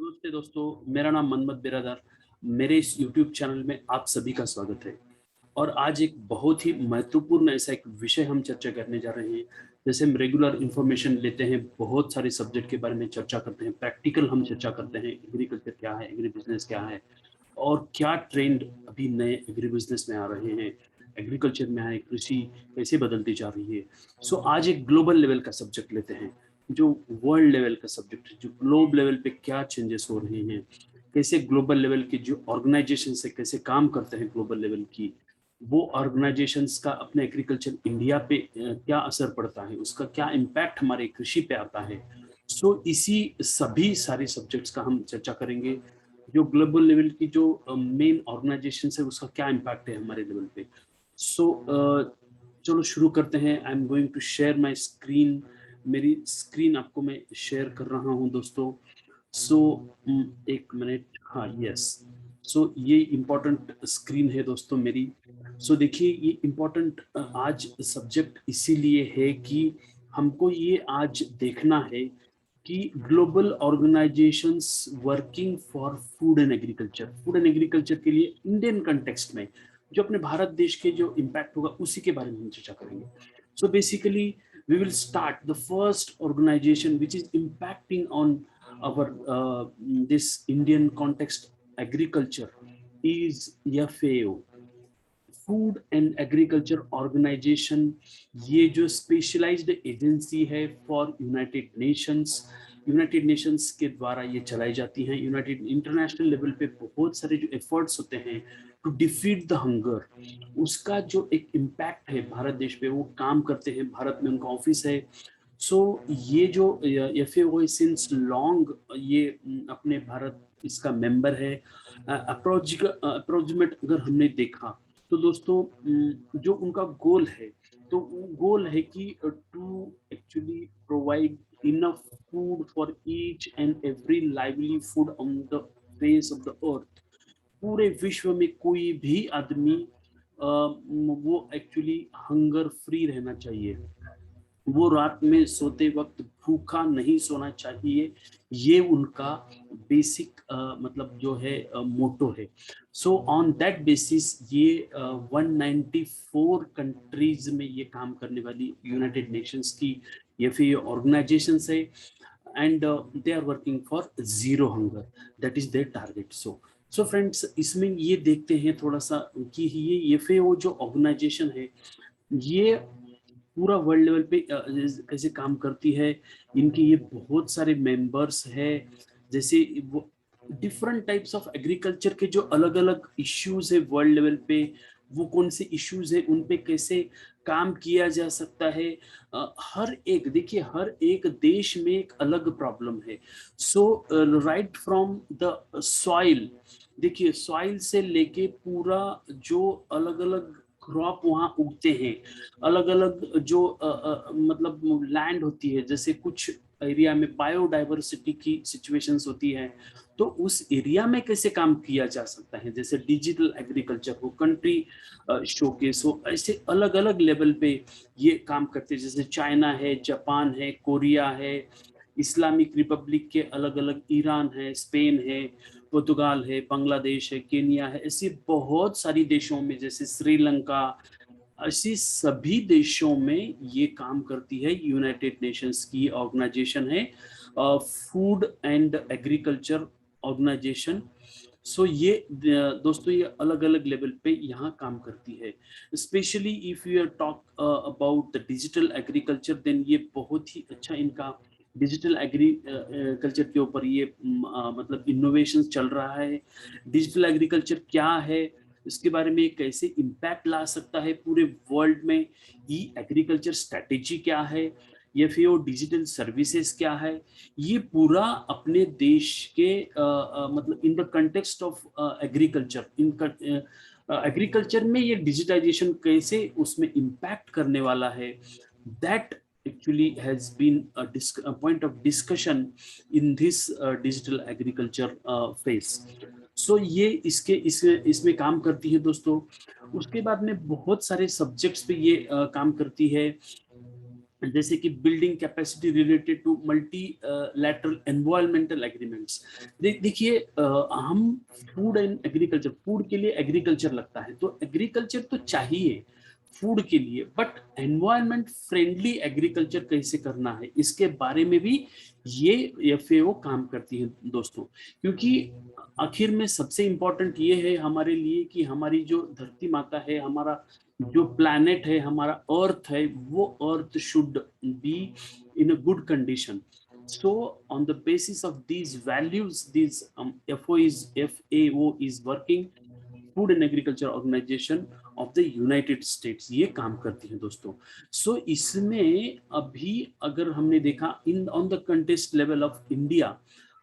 नमस्ते दोस्तों, मेरा नाम मनमत बिरादर। मेरे इस यूट्यूब चैनल में आप सभी का स्वागत है। और आज एक बहुत ही महत्वपूर्ण ऐसा एक विषय हम चर्चा करने जा रहे हैं। जैसे हम रेगुलर इंफॉर्मेशन लेते हैं, बहुत सारे सब्जेक्ट के बारे में चर्चा करते हैं, प्रैक्टिकल हम चर्चा करते हैं, एग्रीकल्चर क्या है, एग्री बिजनेस क्या है और क्या ट्रेंड अभी नए एग्री बिजनेस में आ रहे हैं, एग्रीकल्चर में आए, कृषि कैसे बदलती जा रही है। सो आज एक ग्लोबल लेवल का सब्जेक्ट लेते हैं, जो वर्ल्ड लेवल का सब्जेक्ट है, जो ग्लोब लेवल पे क्या चेंजेस हो रहे हैं, कैसे ग्लोबल लेवल की जो ऑर्गेनाइजेशन से कैसे काम करते हैं ग्लोबल लेवल की, वो ऑर्गेनाइजेशंस का अपने एग्रीकल्चर इंडिया पे क्या असर पड़ता है, उसका क्या इम्पैक्ट हमारे कृषि पे आता है। सो इसी सभी सारे सब्जेक्ट्स का हम चर्चा करेंगे। जो ग्लोबल लेवल की जो मेन ऑर्गेनाइजेशन है उसका क्या इम्पैक्ट है हमारे लेवल पे। सो चलो शुरू करते हैं। I am going to share my screen. मेरी स्क्रीन आपको मैं शेयर कर रहा हूं दोस्तों। सो एक मिनट, हाँ यस। सो ये इम्पोर्टेंट स्क्रीन है दोस्तों मेरी। सो देखिए, ये इम्पोर्टेंट आज सब्जेक्ट इसीलिए है कि हमको ये आज देखना है कि global organisations working for food and agriculture के लिए इंडियन कंटेक्स्ट में जो अपने भारत देश के जो इम्पैक्ट होगा उसी के बारे में हम चर्चा करेंगे। So basically we will start the first organization which is impacting on our this Indian context agriculture is FAO, food and agriculture organization. ये जो स्पेशलाइज्ड एजेंसी है फॉर यूनाइटेड नेशंस के द्वारा ये चलाई जाती हैं। यूनाइटेड इंटरनेशनल लेवल पे बहुत सारे जो एफर्ट्स होते हैं टू डिफीट द हंगर, उसका जो एक इम्पैक्ट है भारत देश पे, वो काम करते हैं। भारत में उनका ऑफिस है। सो ये जो FAO सिंस लॉन्ग ये अपने भारत इसका मेंबर है। अप्रोक्सीमेट अगर हमने देखा तो दोस्तों जो उनका गोल है, तो वो गोल है कि to actually provide enough food for each and every lively food on the face of the earth. पूरे विश्व में कोई भी आदमी वो एक्चुअली हंगर फ्री रहना चाहिए, वो रात में सोते वक्त भूखा नहीं सोना चाहिए। ये उनका बेसिक मतलब जो है मोटो है। सो ऑन दैट बेसिस ये 194 कंट्रीज में ये काम करने वाली यूनाइटेड नेशंस की या फिर ये ऑर्गेनाइजेशन है। And they are working for zero hunger, that is their target. So friends, इसमें ये देखते हैं थोड़ा सा कि ये FAO जो ऑर्गेनाइजेशन है, ये पूरा वर्ल्ड लेवल पे कैसे काम करती है। इनके ये बहुत सारे मेंबर्स है। जैसे वो डिफरेंट टाइप्स ऑफ एग्रीकल्चर के जो अलग अलग इश्यूज है वर्ल्ड लेवल पे, वो कौन से इश्यूज है, उन पे कैसे काम किया जा सकता है। हर एक देखिए, हर एक देश में एक अलग प्रॉब्लम है। सो राइट फ्रॉम द सॉइल, देखिए सॉइल से लेके पूरा जो अलग अलग क्रॉप वहाँ उगते हैं, अलग अलग जो मतलब लैंड होती है। जैसे कुछ एरिया में बायोडाइवर्सिटी की सिचुएशंस होती है, तो उस एरिया में कैसे काम किया जा सकता है। जैसे डिजिटल एग्रीकल्चर हो, कंट्री शोकेस हो, ऐसे अलग अलग लेवल पे ये काम करते हैं। जैसे चाइना है, जापान है, कोरिया है, इस्लामिक रिपब्लिक के अलग अलग, ईरान है, स्पेन है, पुर्तगाल है, बांग्लादेश है, केनिया है, ऐसी बहुत सारी देशों में, जैसे श्रीलंका, ऐसी सभी देशों में ये काम करती है। यूनाइटेड नेशंस की ऑर्गेनाइजेशन है, फूड एंड एग्रीकल्चर ऑर्गेनाइजेशन। सो ये दोस्तों ये अलग अलग लेवल पे यहाँ काम करती है। Specially if you talk about the digital agriculture, then ये बहुत ही अच्छा इनका डिजिटल एग्रीकल्चर के ऊपर ये मतलब इनोवेशन चल रहा है। डिजिटल एग्रीकल्चर क्या है, इसके बारे में कैसे इम्पैक्ट ला सकता है पूरे वर्ल्ड में, ई एग्रीकल्चर स्ट्रेटेजी क्या है, या फिर वो डिजिटल सर्विसेज क्या है, ये पूरा अपने देश के मतलब in the context of agriculture, in agriculture में ये डिजिटाइजेशन कैसे उसमें इम्पैक्ट करने वाला है, that actually has been a point of discussion in this digital agriculture phase. So ये इसमें काम करती है दोस्तों। उसके बाद में बहुत सारे सब्जेक्ट्स पे ये काम करती है। जैसे कि building capacity related to multi lateral environmental agreements. देखिए हम फूड एंड एग्रीकल्चर, फूड के लिए एग्रीकल्चर लगता है, तो एग्रीकल्चर तो चाहिए फूड के लिए, बट एनवायरमेंट फ्रेंडली एग्रीकल्चर कैसे करना है इसके बारे में भी ये एफएओ काम करती है दोस्तों। क्योंकि आखिर में सबसे इंपॉर्टेंट ये है हमारे लिए कि हमारी जो धरती माता है, हमारा जो प्लैनेट है, हमारा अर्थ है, वो अर्थ should be in a good condition. So on the basis of these values, these FAO is working, food and agriculture organization of the united states, ये काम करती है दोस्तों। सो इसमें अभी अगर हमने देखा in on the contest level of India,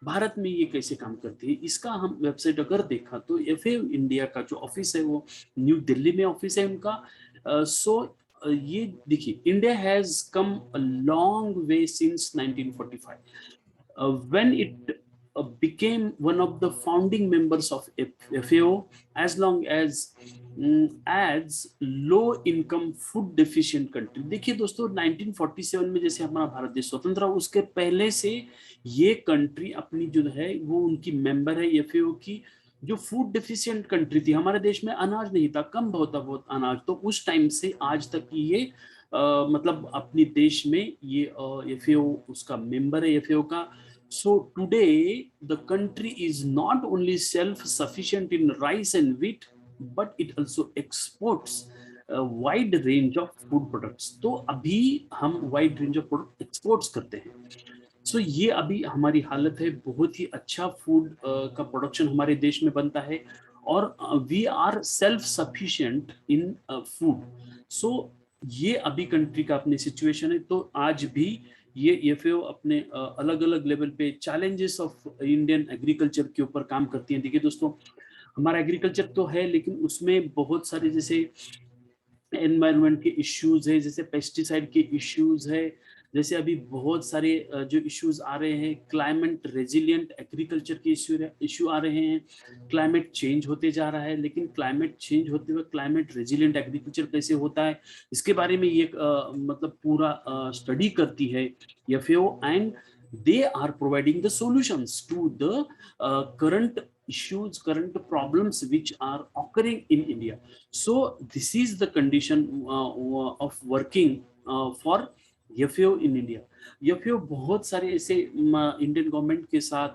Bharat में ये कैसे काम करती है, इसका हम वेबसाइट अगर देखा तो एफएओ इंडिया का जो ऑफिस है वो न्यू दिल्ली में ऑफिस है उनका। सो ये देखिए, India has come a long way since 1945 when it became one of the founding members of FAO, as long as low income food deficient country। देखिए दोस्तों 1947 में जैसे हमारा भारत देश स्वतंत्र हुआ, उसके पहले से ये कंट्री अपनी जो है वो उनकी मेंबर है FAO की। जो फूड डिफिशियंट कंट्री थी, हमारे देश में अनाज नहीं था, कम होता बहुत अनाज, तो उस टाइम से आज तक ये मतलब अपने देश में ये FAO उसका मेंबर है FAO का। So today the country is not only self-sufficient in rice and wheat, but it also exports a wide range of food products। तो अभी हम wide range of product exports करते हैं। सो ये अभी हमारी हालत है, बहुत ही अच्छा फूड का प्रोडक्शन हमारे देश में बनता है, और we are self sufficient in food. So ये अभी कंट्री का अपनी सिचुएशन है। तो आज भी ये एफएओ अपने अलग अलग लेवल पे चैलेंजेस ऑफ इंडियन एग्रीकल्चर के ऊपर काम करती है। देखिए दोस्तों, हमारा एग्रीकल्चर तो है, लेकिन उसमें बहुत सारे जैसे एनवायरनमेंट के इश्यूज है, जैसे पेस्टिसाइड के इश्यूज है, जैसे अभी बहुत सारे जो इश्यूज आ रहे हैं, क्लाइमेट रेजिलिएंट एग्रीकल्चर के इश्यू आ रहे हैं। क्लाइमेट चेंज होते जा रहा है, लेकिन क्लाइमेट चेंज होते हुए क्लाइमेट रेजिलिएंट एग्रीकल्चर कैसे होता है, इसके बारे में ये मतलब पूरा स्टडी करती है FAO, and they are providing the solutions to the current issues, current problems which are occurring in India। So this is the condition of working for FAO in India। FAO बहुत सारे ऐसे Indian government के साथ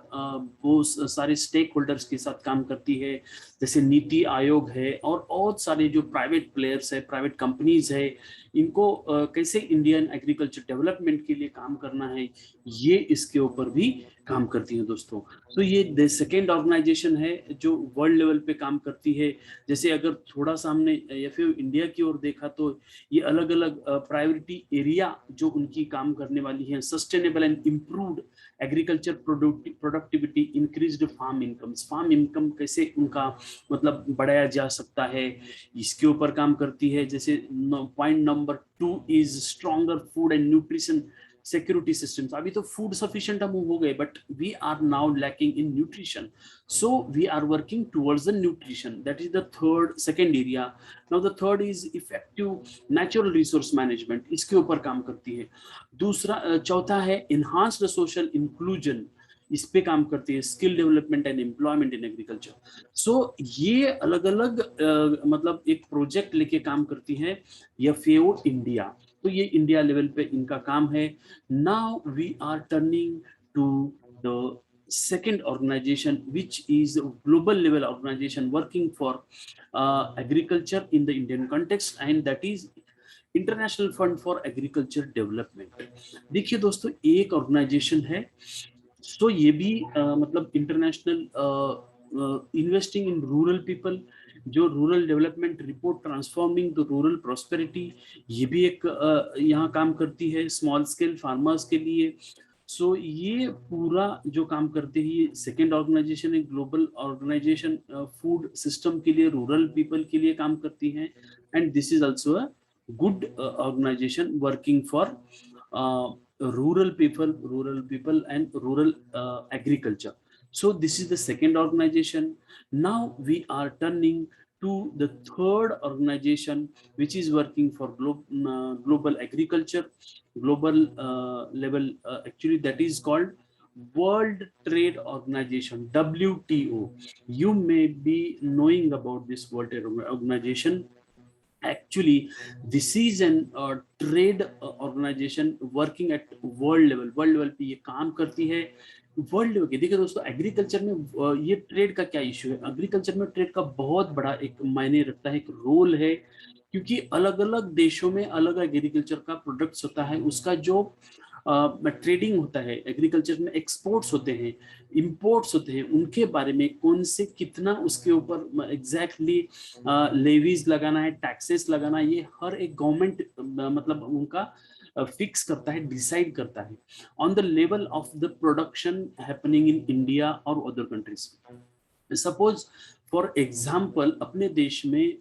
बहुत सारे stake holders के साथ काम करती है, जैसे नीति आयोग है, और बहुत सारे जो प्राइवेट प्लेयर्स है, प्राइवेट कंपनीज है, इनको कैसे इंडियन एग्रीकल्चर डेवलपमेंट के लिए काम करना है, ये इसके ऊपर भी काम करती है दोस्तों। तो ये सेकेंड ऑर्गेनाइजेशन है जो वर्ल्ड लेवल पे काम करती है। जैसे अगर थोड़ा सा हमने एफएओ इंडिया की ओर देखा, तो ये अलग अलग प्रायोरिटी एरिया जो उनकी काम करने वाली है, sustainable and improved agriculture productivity, increased farm incomes, farm income कैसे उनका मतलब बढ़ाया जा सकता है, इसके ऊपर काम करती है। जैसे point number 2 is stronger food and nutrition security systems. अभी तो फूड सफिशिएंट हम हो गए, but we are now lacking in nutrition, so we are working towards the nutrition। that is the second area। now the third is effective natural resource management, इसके ऊपर काम करती है। दूसरा चौथा है enhanced social inclusion, इस पे काम करती है, skill development and employment in agriculture. So ये अलग अलग मतलब एक प्रोजेक्ट लेके काम करती है एफएओ इंडिया। तो ये इंडिया लेवल पे इनका काम है। Now we are turning to the second organization, which is a global level organization working for agriculture in the Indian context, and that is international fund for agriculture development. देखिए दोस्तों, एक organisation है, so ये भी मतलब international investing in rural people, जो rural development report transforming the rural prosperity, ये भी एक यहाँ काम करती है स्मॉल स्केल फार्मर्स के लिए। सो ये पूरा जो काम करते हैं, ये सेकेंड ऑर्गेनाइजेशन है, ग्लोबल ऑर्गेनाइजेशन फूड सिस्टम के लिए, रूरल पीपल के लिए काम करती है, and this is also a good organization working for rural people and rural agriculture। So this is the second organization। now we are turning to the third organization which is working for global agriculture, global level, actually that is called World Trade Organization, WTO. You may be knowing about this World Trade Organization. Actually, this is an trade organization working at world level पे ये काम करती है। World level के देखिए दोस्तों, agriculture में ये ट्रेड का क्या इश्यू है? एग्रीकल्चर में ट्रेड का बहुत बड़ा एक मायने रखता है, एक रोल है, क्योंकि अलग अलग देशों में अलग अलग एग्रीकल्चर का प्रोडक्ट्स होता है, उसका जो ट्रेडिंग होता है, एग्रीकल्चर में एक्सपोर्ट्स होते हैं, इंपोर्ट्स होते हैं, उनके बारे में कौन से कितना उसके ऊपर एग्जैक्टली लेवीज लगाना है, टैक्सेस लगाना, ये हर एक गवर्नमेंट मतलब उनका फिक्स करता है, डिसाइड करता है on the level of the production happening in India और other countries. Suppose for example अपने देश में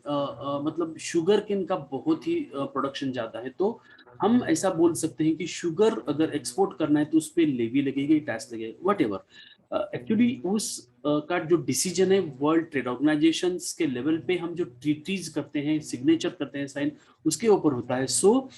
मतलब शुगर केन का बहुत ही प्रोडक्शन ज्यादा है, तो हम ऐसा बोल सकते हैं कि शुगर अगर एक्सपोर्ट करना है तो उस पर लेवी लगेगी, टैक्स लगेगा, वट एवर। एक्चुअली उस का जो डिसीजन है वर्ल्ड ट्रेड ऑर्गेनाइजेशन के लेवल पे, हम जो ट्रीटीज करते हैं, सिग्नेचर करते हैं, साइन, उसके ऊपर होता है। सो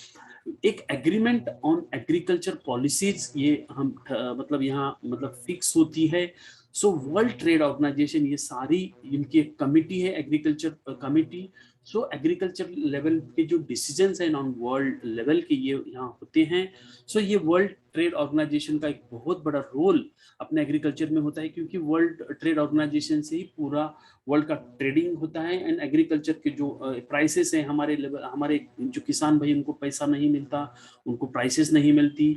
एक एग्रीमेंट ऑन एग्रीकल्चर पॉलिसीज ये हम मतलब यहाँ मतलब फिक्स होती है। सो वर्ल्ड ट्रेड ऑर्गेनाइजेशन ये सारी इनकी एक कमिटी है, एग्रीकल्चर कमिटी। सो एग्रीकल्चर लेवल के जो डिसीजंस हैं ऑन वर्ल्ड लेवल के ये यहाँ होते हैं। सो ये वर्ल्ड ट्रेड ऑर्गेनाइजेशन का एक बहुत बड़ा रोल अपने एग्रीकल्चर में होता है, क्योंकि वर्ल्ड ट्रेड ऑर्गेनाइजेशन से ही पूरा वर्ल्ड का ट्रेडिंग होता है। एंड एग्रीकल्चर के जो प्राइसेस हैं हमारे लेवल, हमारे जो किसान भाई उनको पैसा नहीं मिलता, उनको प्राइसेस नहीं मिलती,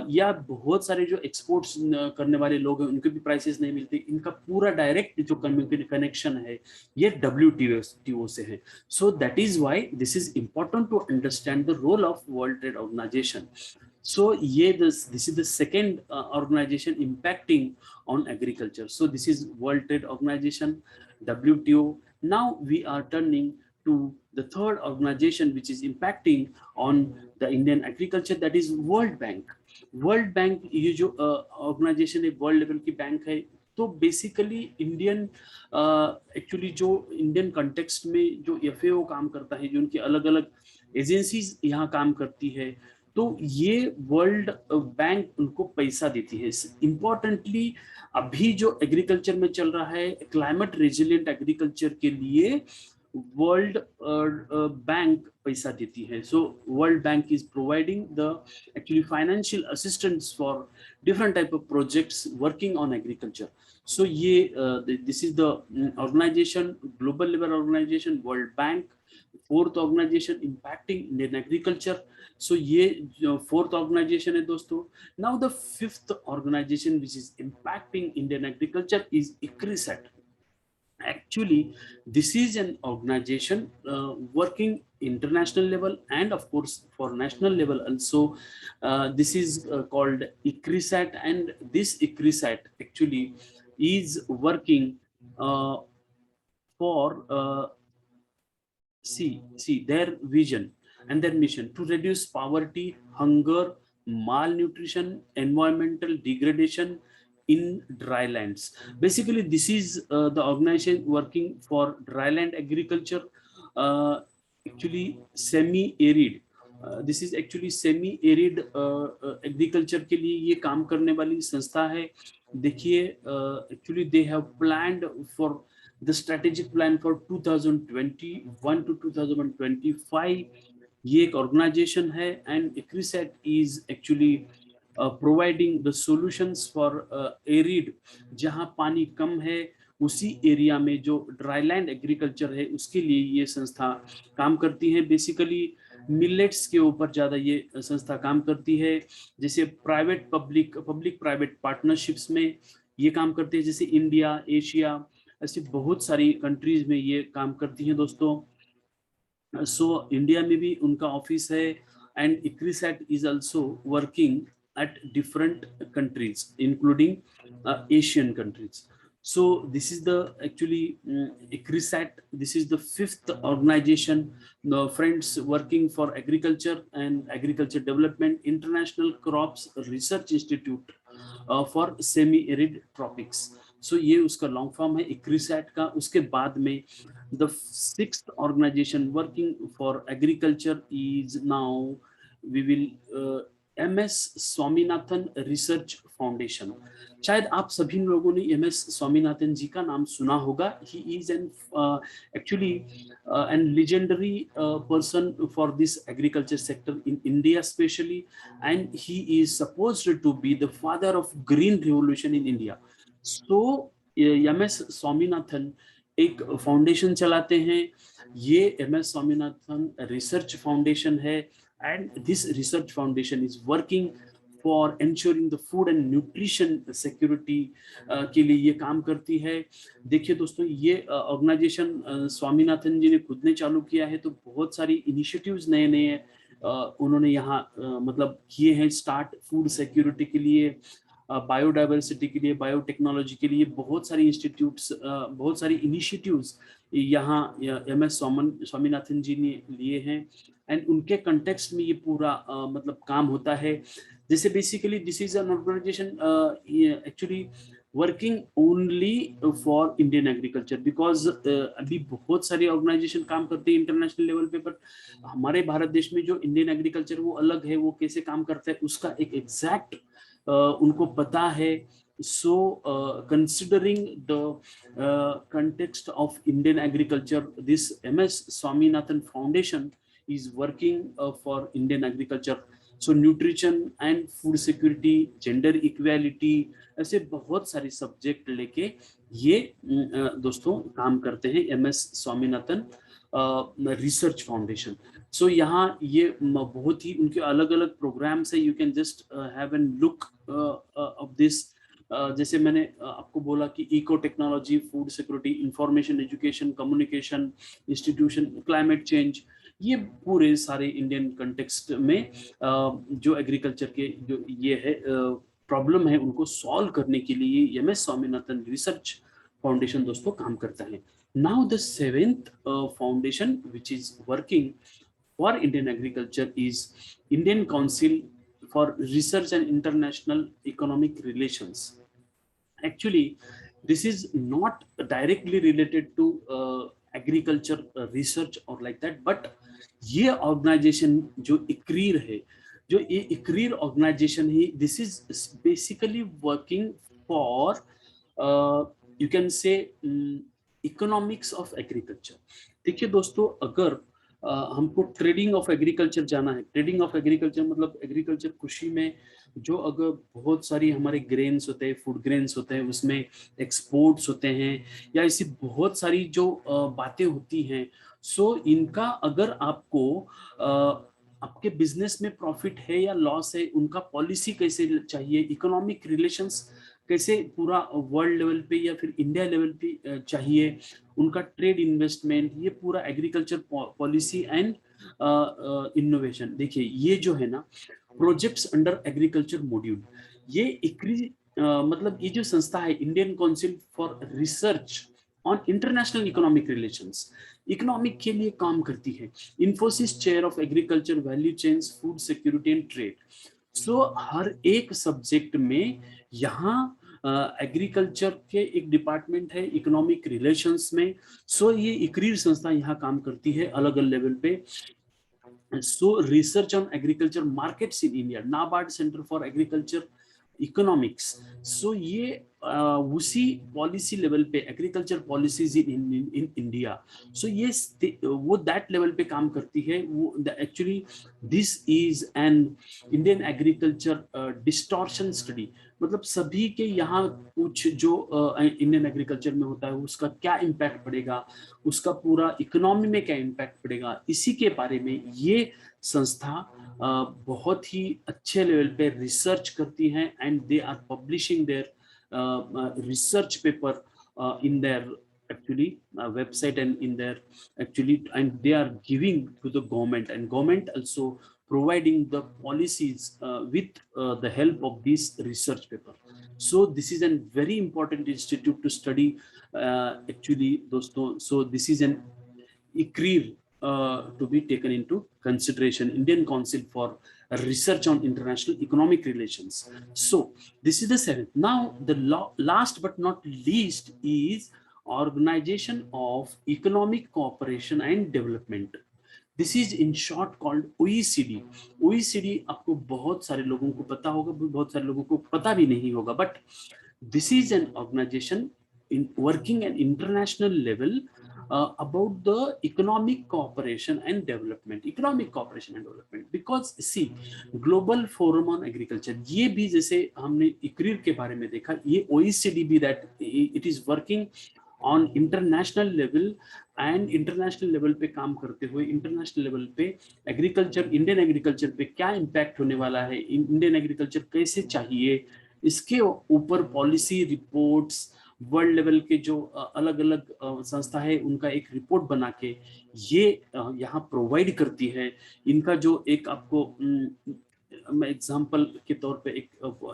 या बहुत सारे जो एक्सपोर्ट्स करने वाले लोग हैं उनको भी प्राइसेस नहीं मिलती, इनका पूरा डायरेक्ट जो कनेक्शन है ये WTO से है। So that is why this is important to understand the role of world trade organization. So yeah, this is the second organization impacting on agriculture. So this is World Trade Organization, WTO. Now we are turning to the third organization which is impacting on the Indian agriculture, that is World Bank. World Bank ये जो organization है, world level की bank है। तो basically Indian actually जो Indian context में जो FAO काम करता है, जो उनकी अलग अलग एजेंसीज यहाँ काम करती है, तो ये वर्ल्ड बैंक उनको पैसा देती है। इंपॉर्टेंटली अभी जो एग्रीकल्चर में चल रहा है क्लाइमेट रेजिलिएंट एग्रीकल्चर के लिए वर्ल्ड बैंक पैसा देती है। So world bank is providing the actually financial assistance for different type of projects working on agriculture. So this is the organization, global level organization, World Bank, fourth organization impacting Indian agriculture. So ये fourth organization है दोस्तों। Now the fifth organization which is impacting Indian agriculture is ICRISAT. Actually this is an organization working international level and of course for national level also. This is called ICRISAT, and this ICRISAT actually is working for see their vision and their mission to reduce poverty, hunger, malnutrition, environmental degradation in drylands. Basically this is the organization working for dryland agriculture, actually semi arid, this is actually semi arid agriculture के लिए ये काम करने वाली संस्था है। देखिए actually they have planned for the strategic plan for 2021 to 2025। ये एक ऑर्गेनाइजेशन है and ICRISAT is actually providing the solutions for arid, जहां पानी कम है उसी एरिया में जो ड्राईलैंड एग्रीकल्चर है उसके लिए ये संस्था काम करती है। बेसिकली मिलेट्स के ऊपर ज्यादा ये संस्था काम करती है, जैसे प्राइवेट पब्लिक प्राइवेट पार्टनरशिप्स में ये काम करती है, जैसे इंडिया, एशिया, ऐसी बहुत सारी कंट्रीज में ये काम करती हैं दोस्तों। सो इंडिया में भी उनका ऑफिस है and ICRISAT is also working at different countries including Asian countries. So this is the actually ICRISAT. This is the fifth organization, friends, working for agriculture and agriculture development, International Crops Research Institute for semi-arid tropics. सो ये उसका long form है इक्रिसैट का। उसके बाद में the sixth organisation working for agriculture is now we will MS Swaminathan research foundation. शायद आप सभी लोगों ने MS स्वामीनाथन जी का नाम सुना होगा। He is an actually an legendary person for this agriculture sector in India especially, and he is supposed to be the father of green revolution in India. So MS Swaminathan एक फाउंडेशन चलाते हैं, ये MS Swaminathan research foundation है, and this research foundation is working for ensuring the food and nutrition security के लिए ये काम करती है। देखिए दोस्तों, ये ऑर्गेनाइजेशन स्वामीनाथन जी ने खुद ने चालू किया है, तो बहुत सारी इनिशिएटिव्स नए नए उन्होंने यहाँ मतलब किए हैं स्टार्ट, फूड सिक्योरिटी के लिए, बायोडाइवर्सिटी के लिए, बायोटेक्नोलॉजी के लिए, बहुत सारी इंस्टीट्यूट्स, बहुत सारी इनिशिएटिव्स यहाँ MS स्वामीनाथन जी ने लिए हैं, एंड उनके कंटेक्स्ट में ये पूरा मतलब काम होता है। जैसे basically this is an organisation actually working only for Indian agriculture, because अभी बहुत सारी ऑर्गेनाइजेशन काम करते हैं इंटरनेशनल लेवल पे, बट हमारे भारत देश में जो इंडियन एग्रीकल्चर वो अलग है, वो कैसे काम करता है उसका एक एग्जैक्ट उनको पता है। So considering the context of Indian agriculture, this MS Swaminathan Foundation is working for Indian agriculture. So nutrition and food security, gender equality, ऐसे बहुत सारे सब्जेक्ट लेके ये दोस्तों काम करते हैं MS Swaminathan research foundation. So यहाँ ये बहुत ही उनके अलग अलग प्रोग्राम्स है, you can just have an look of this. जैसे मैंने आपको बोला कि eco technology, food security, information, education, communication, institution, climate change, ये पूरे सारे इंडियन कंटेक्स्ट में जो एग्रीकल्चर के जो ये है प्रॉब्लम है उनको सॉल्व करने के लिए MS स्वामीनाथन रिसर्च फाउंडेशन दोस्तों काम करता है। Now the seventh foundation which is working for Indian agriculture is Indian Council for Research and International Economic Relations. Actually, this is not directly related to agriculture research or like that, but ये organization जो ICRIR है, जो ये ICRIR organization है, this is basically working for you can say economics of agriculture. देखिए दोस्तों, अगर हमको ट्रेडिंग ऑफ एग्रीकल्चर जाना है, ट्रेडिंग ऑफ एग्रीकल्चर मतलब एग्रीकल्चर कृषि में जो अगर बहुत सारी हमारे ग्रेन्स होते हैं, फूड ग्रेन्स होते हैं, उसमें एक्सपोर्ट्स होते हैं, या ऐसी बहुत सारी जो बातें होती हैं, सो इनका अगर आपको आपके बिजनेस में प्रॉफिट है या लॉस है, उनका पॉलिसी कैसे चाहिए, इकोनॉमिक रिलेशंस कैसे पूरा वर्ल्ड लेवल पे या फिर इंडिया लेवल पे चाहिए, उनका ट्रेड इन्वेस्टमेंट, ये पूरा एग्रीकल्चर पॉलिसी एंड इनोवेशन। देखिए ये जो है ना प्रोजेक्ट्स अंडर एग्रीकल्चर मॉड्यूल, ये मतलब ये जो संस्था है Indian council for research on international economic relations, economic के लिए काम करती है। Infosys chair of agriculture value chains, food security and trade. So हर एक सब्जेक्ट में यहाँ एग्रीकल्चर के एक डिपार्टमेंट है इकोनॉमिक रिलेशंस में। सो ये इक्रीर संस्था यहाँ काम करती है अलग अलग लेवल पे। So research on agriculture markets in India, NABARD centre for agriculture economics. So ये उसी पॉलिसी लेवल पे agriculture policies in India, so ये वो दैट लेवल पे काम करती है। वो actually this is an Indian agriculture distortion study, मतलब सभी के यहाँ कुछ जो इंडियन एग्रीकल्चर में होता है उसका क्या इम्पैक्ट पड़ेगा, उसका पूरा इकोनॉमी में क्या इम्पैक्ट पड़ेगा, इसी के बारे में ये संस्था बहुत ही अच्छे लेवल पे रिसर्च करती हैं, and they are publishing their research paper in their actually website and in their actually, and they are giving to the government, and government also providing the policies with the help of this research paper. So this is a very important institute to study actually दोस्तों। So this is an ICRIR to be taken into consideration. Indian Council for Research on International Economic Relations. So this is the seventh. Now the last but not least is Organization of Economic Cooperation and Development. This is in short called OECD. OECD आपको बहुत सारे लोगों को पता होगा, बहुत सारे लोगों को पता भी नहीं होगा, but this is an organisation in working at international level about the economic cooperation and development, because see global forum on agriculture, ये भी जैसे हमने इकरीर के बारे में देखा, ये OECD भी that it is working on international level and international level पे काम करते हुए इंटरनेशनल लेवल पे एग्रीकल्चर, इंडियन एग्रीकल्चर पे क्या इम्पैक्ट होने वाला है, इंडियन एग्रीकल्चर कैसे चाहिए, इसके ऊपर पॉलिसी रिपोर्ट्स वर्ल्ड लेवल के जो अलग अलग संस्था है उनका एक रिपोर्ट बना के ये यहाँ प्रोवाइड करती है. इनका जो एक आपको मैं एग्जांपल के तौर पे एक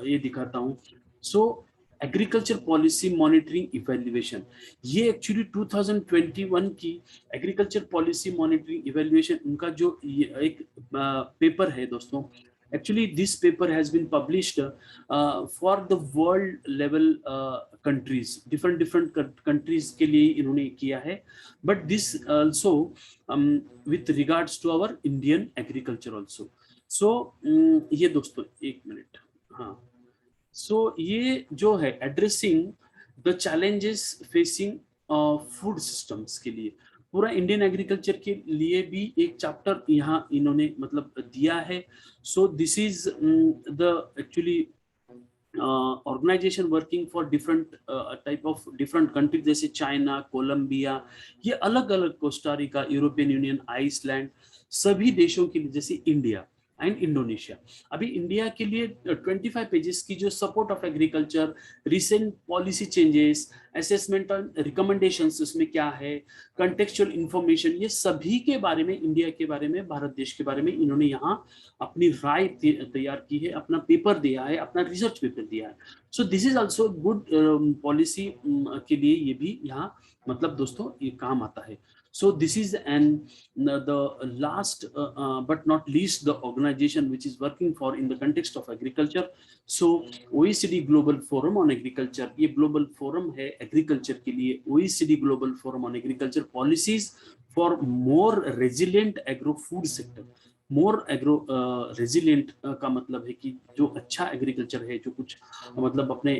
ये दिखाता हूँ. सो एग्रीकल्चर पॉलिसी मॉनिटरिंग इवैल्यूएशन, ये एक्चुअली 2021 की एग्रीकल्चर पॉलिसी मॉनिटरिंग इवैल्यूएशन उनका जो एक पेपर है दोस्तों. Actually, this paper has been published for the world level countries, different countries के लिए इन्होंने किया है. But this also with regards to our Indian agriculture also. So ये दोस्तों एक मिनट, हाँ. So ये जो है addressing the challenges facing food systems के लिए, पूरा इंडियन एग्रीकल्चर के लिए भी एक चैप्टर यहाँ इन्होंने मतलब दिया है. So this is the actually organisation working for different type of different countries जैसे चाइना, कोलंबिया, ये अलग अलग, कोस्टारिका, यूरोपियन यूनियन, आइसलैंड, सभी देशों के लिए, जैसे इंडिया एंड इंडोनेशिया. अभी इंडिया के लिए 25 पेजेस की जो support of agriculture, recent policy changes, assessment on recommendations उसमें क्या है, कंटेक्चुअल इंफॉर्मेशन, ये सभी के बारे में, इंडिया के बारे में, भारत देश के बारे में इन्होंने यहाँ अपनी राय तैयार की है, अपना पेपर दिया है, अपना रिसर्च पेपर दिया है. So this is also good policy के लिए ये भी यहाँ मतलब दोस्तों ये काम आता है. So this is the last but not least the organization which is working for in the context of agriculture. So OECD Global Forum on Agriculture, ये global forum है agriculture के लिए. OECD Global Forum on Agriculture policies for more resilient agro food sector. More agro resilient का मतलब है कि जो अच्छा एग्रीकल्चर है, जो कुछ मतलब अपने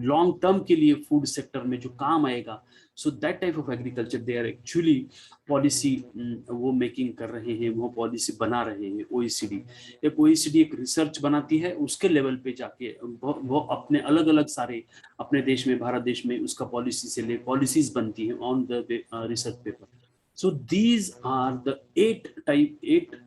लॉन्ग टर्म के लिए फूड सेक्टर में जो काम आएगा. So that type of agriculture they are actually policy वो मेकिंग कर रहे हैं, वो पॉलिसी बना रहे हैं. OECD एक रिसर्च बनाती है, उसके लेवल पे जाके वो अपने अलग अलग सारे अपने देश में, भारत देश में उसका पॉलिसी से ले पॉलिसीज बनती है on the research paper. So these are the eight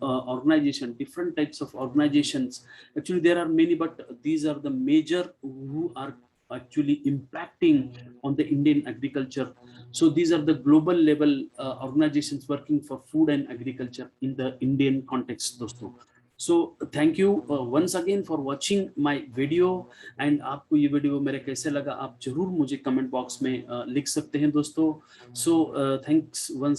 organization, different types of organizations. Actually, there are many, but these are the major who are actually impacting on the Indian agriculture. So these are the global level organizations working for food and agriculture in the Indian context, दोस्तों. So thank you once again for watching my video. And आपको ये video मेरे कैसे लगा आप जरूर मुझे comment box में लिख सकते हैं दोस्तों. So thanks once